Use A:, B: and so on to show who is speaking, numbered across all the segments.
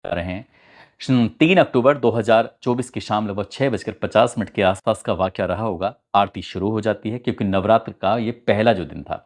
A: रहे हैं। 3 अक्टूबर 2024 की शाम लगभग 6:50 के आसपास का वाकया रहा होगा। आरती शुरू हो जाती है क्योंकि नवरात्र का ये पहला जो दिन था।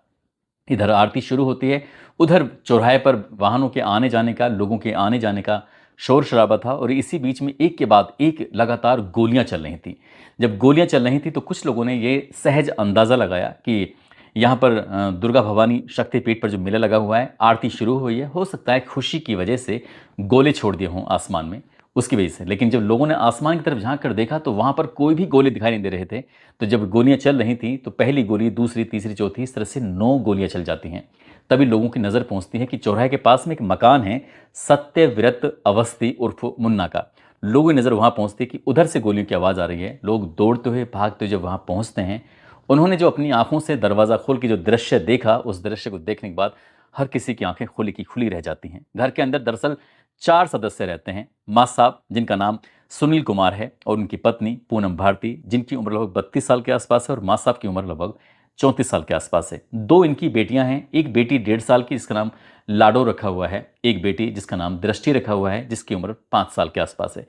A: इधर आरती शुरू होती है, उधर चौराहे पर वाहनों के आने जाने का, लोगों के आने जाने का शोर शराबा था और इसी बीच में एक के बाद एक लगातार गोलियां चल रही थी। जब गोलियां चल रही थी तो कुछ लोगों ने ये सहज अंदाज़ा लगाया कि यहाँ पर दुर्गा भवानी शक्तिपीठ पर जो मेला लगा हुआ है, आरती शुरू हुई है, हो सकता है खुशी की वजह से गोले छोड़ दिए हों आसमान में, उसकी वजह से। लेकिन जब लोगों ने आसमान की तरफ झांक कर देखा तो वहाँ पर कोई भी गोले दिखाई नहीं दे रहे थे। तो जब गोलियां चल रही थी तो पहली गोली, दूसरी, तीसरी, चौथी, इस तरह से 9 गोलियां चल जाती हैं। तभी लोगों की नज़र पहुंचती है कि चौराहे के पास में एक मकान है, सत्यव्रत अवस्थी उर्फ मुन्ना का। लोगों की नज़र वहां पहुंचती है कि उधर से गोलियों की आवाज़ आ रही है। लोग दौड़ते हुए, भागते हुए जब वहां पहुंचते हैं, उन्होंने जो अपनी आंखों से दरवाज़ा खोल के जो दृश्य देखा, उस दृश्य को देखने के बाद हर किसी की आंखें खुली की खुली रह जाती हैं। घर के अंदर दरअसल 4 सदस्य रहते हैं। माँ साहब, जिनका नाम सुनील कुमार है, और उनकी पत्नी पूनम भारती, जिनकी उम्र लगभग 32 साल के आसपास है, और माँ साहब की उम्र लगभग 34 साल के आसपास है। 2 इनकी बेटियां हैं, एक बेटी 1.5 साल की जिसका नाम लाडो रखा हुआ है, एक बेटी जिसका नाम दृष्टि रखा हुआ है जिसकी उम्र 5 साल के आसपास है।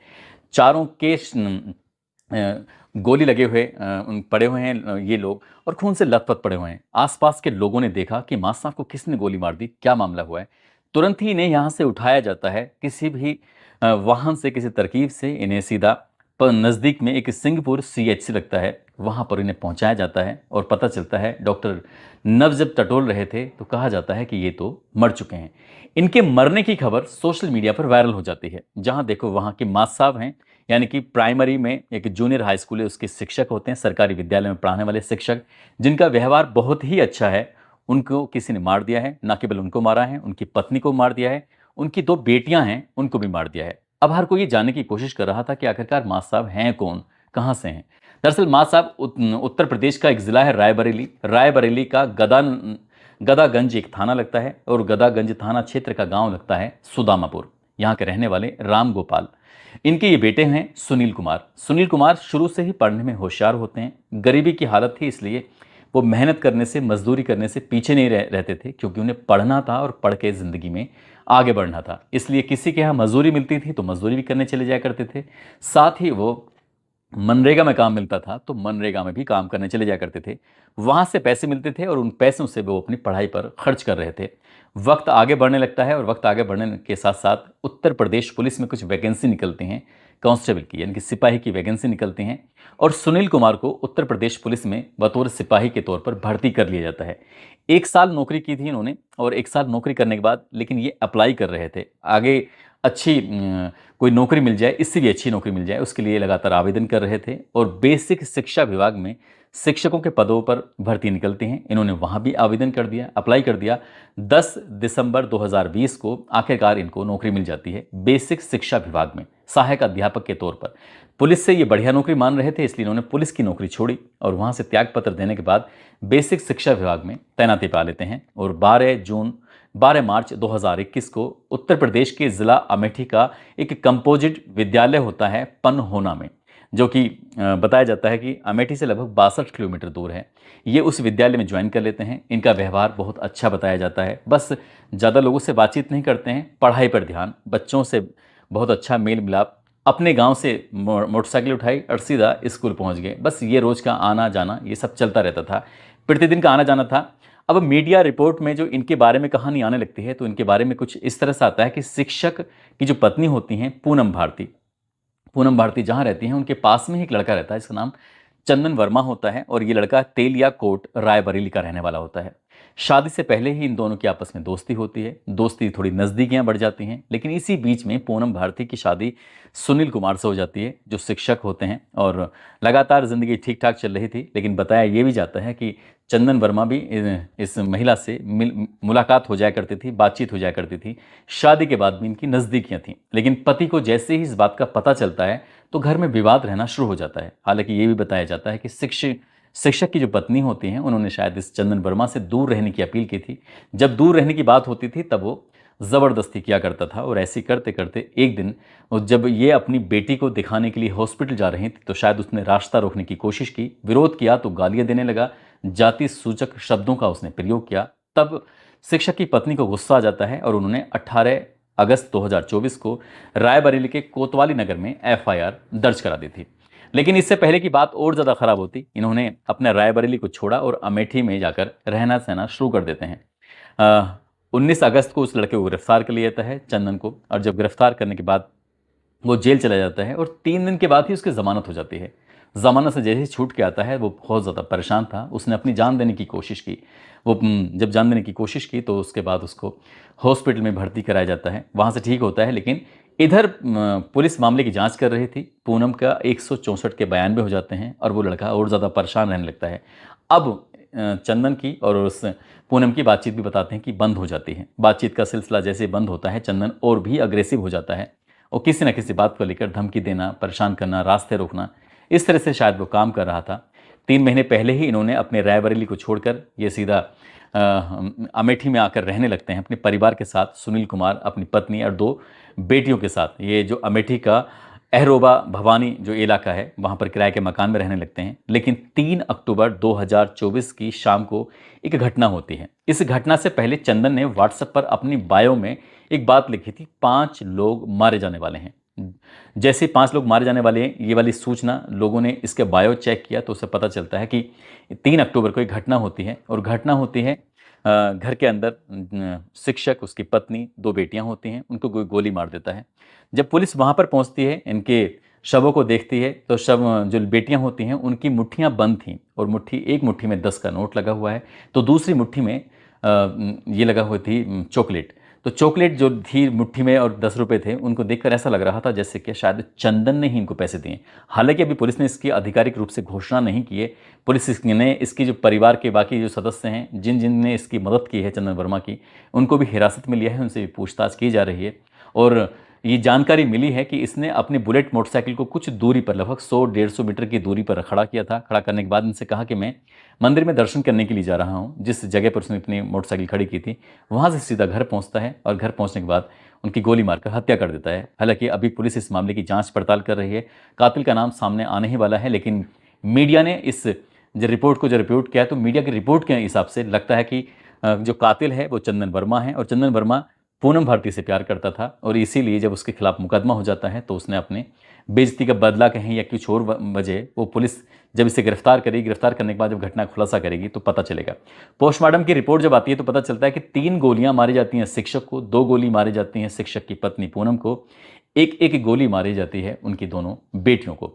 A: चारों के गोली लगे हुए पड़े हुए हैं ये लोग, और खून से लथपथ पड़े हुए हैं। आसपास के लोगों ने देखा कि माँ साहब को किसने गोली मार दी, क्या मामला हुआ है। तुरंत ही इन्हें यहाँ से उठाया जाता है, किसी भी वाहन से, किसी तरकीब से इन्हें सीधा नज़दीक में एक सिंहपुर सीएचसी लगता है, वहाँ पर इन्हें पहुँचाया जाता है। और पता चलता है, डॉक्टर नब्ज़ जब टटोल रहे थे तो कहा जाता है कि ये तो मर चुके हैं। इनके मरने की खबर सोशल मीडिया पर वायरल हो जाती है। जहाँ देखो वहाँ के माँ साहब हैं, यानी कि प्राइमरी में एक जूनियर हाई स्कूल है, उसके शिक्षक होते हैं, सरकारी विद्यालय में पढ़ाने वाले शिक्षक, जिनका व्यवहार बहुत ही अच्छा है। उनको किसी ने मार दिया है, ना केवल उनको मारा है, उनकी पत्नी को मार दिया है, उनकी 2 बेटियां हैं, उनको भी मार दिया है। अब हर कोई ये जानने की कोशिश कर रहा था कि आखिरकार माँ साहब हैं कौन, कहाँ से हैं। दरअसल माँ साहब उत्तर प्रदेश का एक ज़िला है रायबरेली। रायबरेली का गदागंज एक थाना लगता है, और गदागंज थाना क्षेत्र का गांव लगता है सुदामापुर। यहाँ के रहने वाले राम गोपाल, इनके ये बेटे हैं सुनील कुमार। सुनील कुमार शुरू से ही पढ़ने में होशियार होते हैं। गरीबी की हालत थी, इसलिए वो मेहनत करने से, मजदूरी करने से पीछे नहीं रहते थे, क्योंकि उन्हें पढ़ना था और पढ़ के ज़िंदगी में आगे बढ़ना था। इसलिए किसी के यहाँ मजदूरी मिलती थी तो मजदूरी भी करने चले जाया करते थे। साथ ही वो मनरेगा में काम मिलता था तो मनरेगा में भी काम करने चले जाया करते थे। वहाँ से पैसे मिलते थे और उन पैसों से वो अपनी पढ़ाई पर खर्च कर रहे थे। वक्त आगे बढ़ने लगता है, और वक्त आगे बढ़ने के साथ साथ उत्तर प्रदेश पुलिस में कुछ वैकेंसी निकलती हैं कांस्टेबल की, यानी कि सिपाही की वैकेंसी निकलती हैं, और सुनील कुमार को उत्तर प्रदेश पुलिस में बतौर सिपाही के तौर पर भर्ती कर लिया जाता है। 1 साल नौकरी की थी इन्होंने, और 1 साल नौकरी करने के बाद लेकिन ये अप्लाई कर रहे थे आगे अच्छी कोई नौकरी मिल जाए, इससे भी अच्छी नौकरी मिल जाए, उसके लिए लगातार आवेदन कर रहे थे। और बेसिक शिक्षा विभाग में शिक्षकों के पदों पर भर्ती निकलती हैं, इन्होंने वहाँ भी आवेदन कर दिया, अप्लाई कर दिया। 10 दिसंबर 2020 को आखिरकार इनको नौकरी मिल जाती है बेसिक शिक्षा विभाग में, सहायक अध्यापक के तौर पर। पुलिस से ये बढ़िया नौकरी मान रहे थे, इसलिए इन्होंने पुलिस की नौकरी छोड़ी और वहाँ से त्याग पत्र देने के बाद बेसिक शिक्षा विभाग में तैनाती पा लेते हैं। और 12 मार्च 2021 को उत्तर प्रदेश के ज़िला अमेठी का एक कंपोजिट विद्यालय होता है पनहोना में, जो कि बताया जाता है कि अमेठी से लगभग 62 किलोमीटर दूर है। ये उस विद्यालय में ज्वाइन कर लेते हैं। इनका व्यवहार बहुत अच्छा बताया जाता है, बस ज़्यादा लोगों से बातचीत नहीं करते हैं, पढ़ाई पर ध्यान, बच्चों से बहुत अच्छा मेल मिलाप। अपने गांव से मोटरसाइकिल उठाई और सीधा स्कूल पहुंच गए। बस ये रोज़ का आना जाना ये सब चलता रहता था, प्रतिदिन का आना जाना था। अब मीडिया रिपोर्ट में जो इनके बारे में कहानी आने लगती है तो इनके बारे में कुछ इस तरह से आता है कि शिक्षक की जो पत्नी होती हैं पूनम भारती जहाँ रहती हैं, उनके पास में ही एक लड़का रहता है जिसका नाम चंदन वर्मा होता है, और ये लड़का तेलिया कोट रायबरेली का रहने वाला होता है। शादी से पहले ही इन दोनों की आपस में दोस्ती होती है, दोस्ती थोड़ी नज़दीकियां बढ़ जाती हैं। लेकिन इसी बीच में पूनम भारती की शादी सुनील कुमार से हो जाती है, जो शिक्षक होते हैं, और लगातार ज़िंदगी ठीक ठाक चल रही थी। लेकिन बताया ये भी जाता है कि चंदन वर्मा भी इस महिला से मुलाकात हो जाया करती थी, बातचीत हो जाया करती थी। शादी के बाद भी इनकी नज़दीकियां थीं। लेकिन पति को जैसे ही इस बात का पता चलता है तो घर में विवाद रहना शुरू हो जाता है। हालांकि ये भी बताया जाता है कि शिक्षक की जो पत्नी होती हैं, उन्होंने शायद इस चंदन वर्मा से दूर रहने की अपील की थी। जब दूर रहने की बात होती थी तब वो ज़बरदस्ती किया करता था, और ऐसे करते करते एक दिन जब ये अपनी बेटी को दिखाने के लिए हॉस्पिटल जा रही थी तो शायद उसने रास्ता रोकने की कोशिश की, विरोध किया तो गालियां देने लगा, जाति सूचक शब्दों का उसने प्रयोग किया। तब शिक्षक की पत्नी को गुस्सा आ जाता है और उन्होंने 18 अगस्त 2024 को रायबरेली के कोतवाली नगर में एफआईआर दर्ज करा दी थी। लेकिन इससे पहले की बात और ज़्यादा खराब होती, इन्होंने अपने रायबरेली को छोड़ा और अमेठी में जाकर रहना सहना शुरू कर देते हैं। 19 अगस्त को उस लड़के को गिरफ्तार कर लिया जाता है, चंदन को, और जब गिरफ्तार करने के बाद वो जेल चला जाता है और 3 दिन के बाद ही उसकी जमानत हो जाती है। जमानत से जैसे ही छूट के आता है वो बहुत ज़्यादा परेशान था, उसने अपनी जान देने की कोशिश की। वो जब जान देने की कोशिश की तो उसके बाद उसको हॉस्पिटल में भर्ती कराया जाता है, वहाँ से ठीक होता है। लेकिन इधर पुलिस मामले की जांच कर रही थी, पूनम का 164 के बयान भी हो जाते हैं और वो लड़का और ज़्यादा परेशान रहने लगता है। अब चंदन की और उस पूनम की बातचीत भी बताते हैं कि बंद हो जाती है। बातचीत का सिलसिला जैसे बंद होता है, चंदन और भी अग्रेसिव हो जाता है और किसी न किसी बात को लेकर धमकी देना, परेशान करना, रास्ते रोकना, इस तरह से शायद वो काम कर रहा था। 3 महीने पहले ही इन्होंने अपने रायबरेली को छोड़कर ये सीधा अमेठी में आकर रहने लगते हैं अपने परिवार के साथ, सुनील कुमार, अपनी पत्नी और 2 बेटियों के साथ। ये जो अमेठी का अहरोबा भवानी जो इलाका है, वहाँ पर किराए के मकान में रहने लगते हैं। लेकिन 3 अक्टूबर 2024 की शाम को एक घटना होती है। इस घटना से पहले चंदन ने व्हाट्सएप पर अपनी बायो में एक बात लिखी थी, 5 लोग मारे जाने वाले हैं। जैसे 5 लोग मारे जाने वाले हैं, ये वाली सूचना लोगों ने इसके बायो चेक किया तो उससे पता चलता है कि 3 अक्टूबर को एक घटना होती है और घटना होती है घर के अंदर। शिक्षक, उसकी पत्नी, 2 बेटियां होती हैं, उनको कोई गोली मार देता है। जब पुलिस वहां पर पहुंचती है, इनके शवों को देखती है तो शव जो बेटियां होती हैं उनकी मुट्ठियां बंद थीं और एक मुट्ठी में 10 का नोट लगा हुआ है तो दूसरी मुट्ठी में ये लगा हुई थी चॉकलेट। तो चॉकलेट जो थी मुट्ठी में और 10 रुपए थे, उनको देखकर ऐसा लग रहा था जैसे कि शायद चंदन ने ही इनको पैसे दिए। हालांकि अभी पुलिस ने इसकी आधिकारिक रूप से घोषणा नहीं की है। पुलिस ने इसकी जो परिवार के बाकी जो सदस्य हैं, जिन जिन ने इसकी मदद की है चंदन वर्मा की, उनको भी हिरासत में लिया है, उनसे भी पूछताछ की जा रही है। और ये जानकारी मिली है कि इसने अपनी बुलेट मोटरसाइकिल को कुछ दूरी पर, लगभग 100-150 मीटर की दूरी पर खड़ा किया था। खड़ा करने के बाद इनसे कहा कि मैं मंदिर में दर्शन करने के लिए जा रहा हूँ। जिस जगह पर उसने अपनी मोटरसाइकिल खड़ी की थी, वहाँ से सीधा घर पहुँचता है और घर पहुँचने के बाद उनकी गोली मारकर हत्या कर देता है। हालांकि अभी पुलिस इस मामले की जाँच पड़ताल कर रही है। कातिल का नाम सामने आने ही वाला है, लेकिन मीडिया ने इस रिपोर्ट को रिपोर्ट किया है तो मीडिया की रिपोर्ट के हिसाब से लगता है कि जो कातिल है वो चंदन वर्मा है और चंदन वर्मा पूनम भारती से प्यार करता था और इसीलिए जब उसके खिलाफ मुकदमा हो जाता है तो उसने अपने बेइज्जती का बदला कहें या कुछ और वजह, वो पुलिस जब इसे गिरफ्तार करेगी, गिरफ्तार करने के बाद जब घटना खुलासा करेगी तो पता चलेगा। पोस्टमार्टम की रिपोर्ट जब आती है तो पता चलता है कि 3 गोलियां मारी जाती हैं शिक्षक को, 2 गोली मारी जाती हैं शिक्षक की पत्नी पूनम को, एक एक गोली मारी जाती है उनकी दोनों बेटियों को।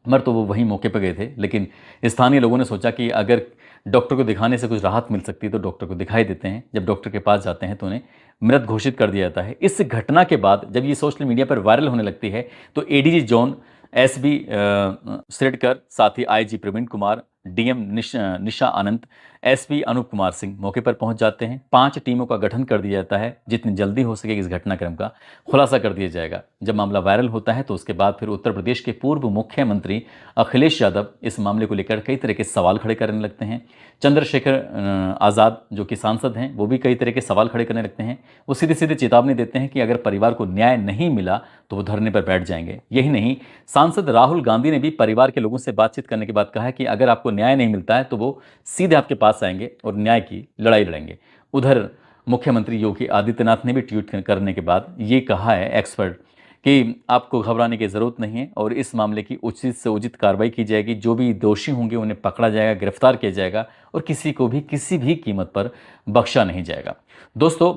A: मर तो वो वहीं मौके पर गए थे, लेकिन स्थानीय लोगों ने सोचा कि अगर डॉक्टर को दिखाने से कुछ राहत मिल सकती है तो डॉक्टर को दिखाई देते हैं। जब डॉक्टर के पास जाते हैं तो उन्हें मृत घोषित कर दिया जाता है। इस घटना के बाद जब ये सोशल मीडिया पर वायरल होने लगती है तो एडीजी जोन एसबी सिरडकर, साथ ही आईजी प्रवीण कुमार, डीएम निशा आनंद, एसपी अनूप कुमार सिंह मौके पर पहुंच जाते हैं। 5 टीमों का गठन कर दिया जाता है, जितनी जल्दी हो सके इस घटनाक्रम का खुलासा कर दिया जाएगा। जब मामला वायरल होता है तो उसके बाद फिर उत्तर प्रदेश के पूर्व मुख्यमंत्री अखिलेश यादव इस मामले को लेकर कई तरह के सवाल खड़े करने लगते हैं। चंद्रशेखर आज़ाद जो कि सांसद हैं, वो भी कई तरह के सवाल खड़े करने लगते हैं। वो सीधे सीधे चेतावनी देते हैं कि अगर परिवार को न्याय नहीं मिला तो वो धरने पर बैठ जाएंगे। यही नहीं, सांसद राहुल गांधी ने भी परिवार के लोगों से बातचीत करने के बाद कहा है कि अगर आपको न्याय नहीं मिलता है तो वो सीधे आपके पास आएंगे और न्याय की लड़ाई लड़ेंगे। उधर मुख्यमंत्री योगी आदित्यनाथ ने भी ट्वीट करने के बाद ये कहा है एक्सपर्ट कि आपको घबराने की ज़रूरत नहीं है और इस मामले की उचित से उचित कार्रवाई की जाएगी। जो भी दोषी होंगे उन्हें पकड़ा जाएगा, गिरफ्तार किया जाएगा और किसी को भी किसी भी कीमत पर बख्शा नहीं जाएगा। दोस्तों,